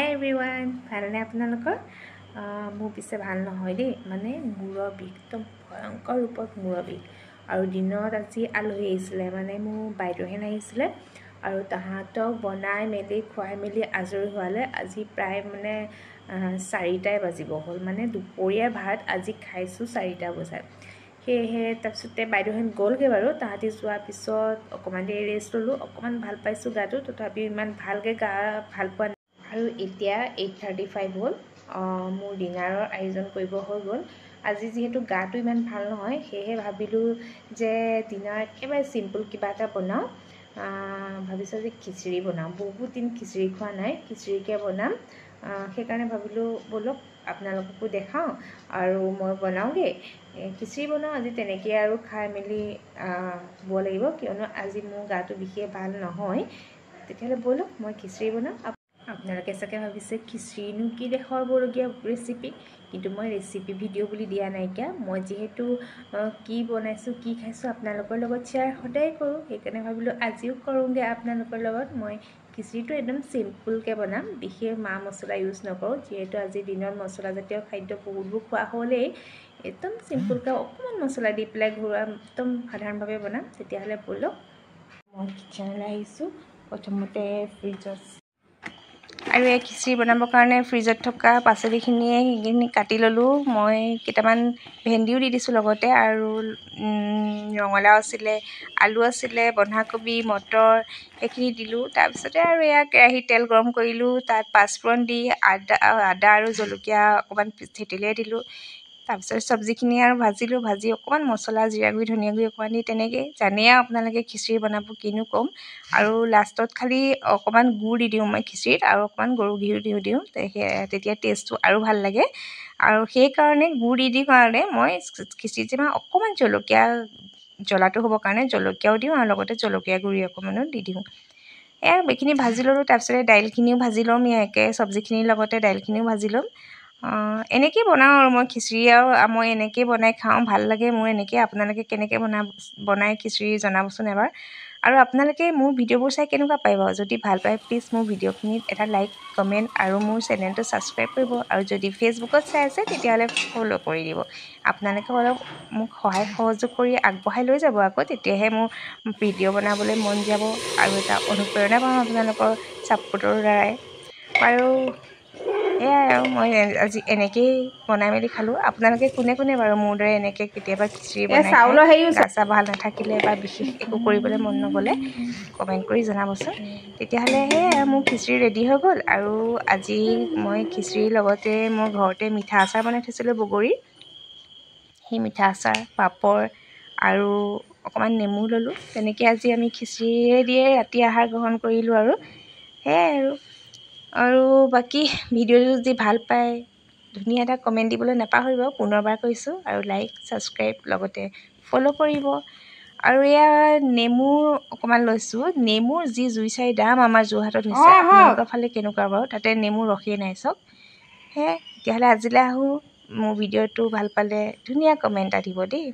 হাই everyone, ভালনে আপোনালোকৰ? মোৰ পিছে ভাল নহয় দেই, মানে মূৰৰ বিষ, একদম ভয়ংকৰ ৰূপত মূৰৰ বিষ। আৰু দিনত আজি আলহী আহিছিলে, মানে মোৰ বাইদেউহেন আহিছিলে আৰু তাহাঁতক বনাই মেলি খুৱাই মেলি আজৰি হোৱালে আজি প্ৰায় মানে 4টাই বাজিব হ'ল। মানে দুপৰীয়াৰ ভাত আজি খাইছোঁ 4টা বজাত। সেয়েহে তাৰপিছতে বাইদেউহেন গ'লগৈ বাৰু। তাহাঁতি যোৱাৰ পিছত অকণমান দেৰি ৰেষ্ট ল'লোঁ, অকণমান ভাল পাইছোঁ গাটো, তথাপিও ইমান ভালকৈ গা ভাল পোৱা নাই। আৰু এতিয়া 8:35 হ'ল। মোৰ ডিনাৰৰ আয়োজন কৰিব হৈ গ'ল। আজি যিহেতু গাটো ইমান ভাল নহয়, সেয়েহে ভাবিলোঁ যে ডিনাৰ একেবাৰে চিম্পুল কিবা এটা বনাওঁ। ভাবিছোঁ যে খিচিৰি বনাওঁ, বহুত দিন খিচিৰি খোৱা নাই, খিচিৰিকে বনাম। সেইকাৰণে ভাবিলোঁ ব'লক আপোনালোককো দেখাওঁ আৰু মই বনাওঁগৈ। খিচিৰি বনাওঁ আজি তেনেকৈ আৰু খাই মেলি শুব লাগিব, কিয়নো আজি মোৰ গাটো বিশেষ ভাল নহয়। তেতিয়াহ'লে ব'লক মই খিচিৰি বনাওঁ। আপোনালোকে চাগে ভাবিছে খিচিৰিনো কি দেখুৱাবলগীয়া ৰেচিপি, কিন্তু মই ৰেচিপি ভিডিঅ' বুলি দিয়া নাইকিয়া। মই যিহেতু কি বনাইছোঁ কি খাইছোঁ আপোনালোকৰ লগত শ্বেয়াৰ সদায় কৰোঁ, সেইকাৰণে ভাবিলোঁ আজিও কৰোঁগৈ আপোনালোকৰ লগত। মই খিচিৰিটো একদম চিম্পুলকৈ বনাম, বিশেষ মা মছলা ইউজ নকৰোঁ, যিহেতু আজিৰ দিনত মছলাজাতীয় খাদ্য বহুতবোৰ খোৱা হ'লেই। একদম চিম্পুলকৈ অকণমান মছলা দি পেলাই ঘৰুৱা একদম সাধাৰণভাৱে বনাম। তেতিয়াহ'লে ব'লক মই কিচেনলৈ আহিছোঁ। প্ৰথমতে ফ্ৰিজত আৰু এই খিচিৰি বনাবৰ কাৰণে ফ্ৰিজত থকা সেইখিনি কাটি ল'লোঁ। মই কেইটামান ভেন্দিও দি দিছোঁ লগতে, আৰু ৰঙালাও আছিলে, আলু আছিলে, বন্ধাকবি, মটৰ সেইখিনি দিলোঁ। তাৰপিছতে আৰু এয়া কেৰাহীত তেল গৰম কৰিলোঁ, তাত পাঁচফোৰণ দি আদা আৰু জলকীয়া অকণমান থেতেলিয়াই দিলোঁ। তাৰপিছত চব্জিখিনি আৰু ভাজিলোঁ, ভাজি অকণমান মছলা, জিৰা গুড়ি, ধনিয়া গুড়ি অকণমান দি তেনেকৈ জানেই আৰু আপোনালোকে খিচিৰি বনাব, কিনো ক'ম। আৰু লাষ্টত খালি অকণমান গুড় দি দিওঁ মই খিচিৰিত, আৰু অকণমান গৰু ঘিউ দিওঁ, তেতিয়া টেষ্টটো আৰু ভাল লাগে। আৰু সেইকাৰণে গুড় দি কাৰণে মই খিচিৰিত যিমান অকণমান জ্বলাটো হ'বৰ কাৰণে জলকীয়াও দিওঁ, আৰু লগতে জলকীয়া গুড়ি অকণমানো দি দিওঁ। এইখিনি ভাজি ল'লোঁ। তাৰপিছতে দাইলখিনিও ভাজি ল'ম, চব্জিখিনিৰ লগতে দাইলখিনিও ভাজি ল'ম। এনেকৈয়ে বনাওঁ আৰু মই খিচিৰি, আৰু মই এনেকৈয়ে বনাই খাওঁ, ভাল লাগে মোৰ এনেকৈ। আপোনালোকে কেনেকৈ বনাই খিচিৰি জনাবচোন এবাৰ। আৰু আপোনালোকে মোৰ ভিডিঅ'বোৰ চাই কেনেকুৱা পায় বাৰু? যদি ভাল পায় প্লিজ মোৰ ভিডিঅ'খিনিত এটা লাইক, কমেণ্ট আৰু মোৰ চেনেলটো ছাবস্ক্ৰাইব কৰিব। আৰু যদি ফেচবুকত চাই আছে তেতিয়াহ'লে ফ'ল' কৰি দিব। আপোনালোকে অলপ মোক সহায় সহযোগ কৰি আগবঢ়াই লৈ যাব আকৌ, তেতিয়াহে মোৰ ভিডিঅ' বনাবলৈ মন যাব আৰু এটা অনুপ্ৰেৰণা পাম আপোনালোকৰ ছাপোৰ্টৰ দ্বাৰাই। আৰু এয়াই আৰু মই আজি এনেকৈয়ে বনাই মেলি খালোঁ। আপোনালোকে কোনে কোনে বাৰু মোৰ দৰে এনেকৈ কেতিয়াবা খিচিৰি বনাই খায়? গা চা ভাল নাথাকিলে বা বিশেষ একো কৰিবলৈ মন নগ'লে কমেণ্ট কৰি জনাবচোন। তেতিয়াহ'লে সেয়াই মোৰ খিচিৰি ৰেডি হৈ গ'ল। আৰু আজি মই খিচিৰিৰ লগতে মই ঘৰতে মিঠা আচাৰ বনাই থৈছিলোঁ বগৰীৰ, সেই মিঠা আচাৰ, পাপৰ আৰু অকণমান নেমু ল'লোঁ। তেনেকৈ আজি আমি খিচিৰিয়ে দিয়ে ৰাতি আহাৰ গ্ৰহণ কৰিলোঁ। আৰু সেয়াই আৰু বাকী ভিডিঅ'টো যদি ভাল পায় ধুনীয়া এটা কমেণ্ট দিবলৈ নাপাহৰিব, পুনৰবাৰ কৈছোঁ। আৰু লাইক, ছাবস্ক্ৰাইব লগতে ফ'ল' কৰিব। আৰু এয়া নেমু অকণমান লৈছোঁ। নেমুৰ যি জুই চাই দাম আমাৰ যোৰহাটত হৈছে, আপোনালোকৰ ফালে কেনেকুৱা বাৰু? তাতে নেমু ৰখেই নাই চব। তেতিয়াহ'লে আজিলৈ আহোঁ। মোৰ ভিডিঅ'টো ভাল পালে ধুনীয়া কমেণ্ট এটা দিব দেই।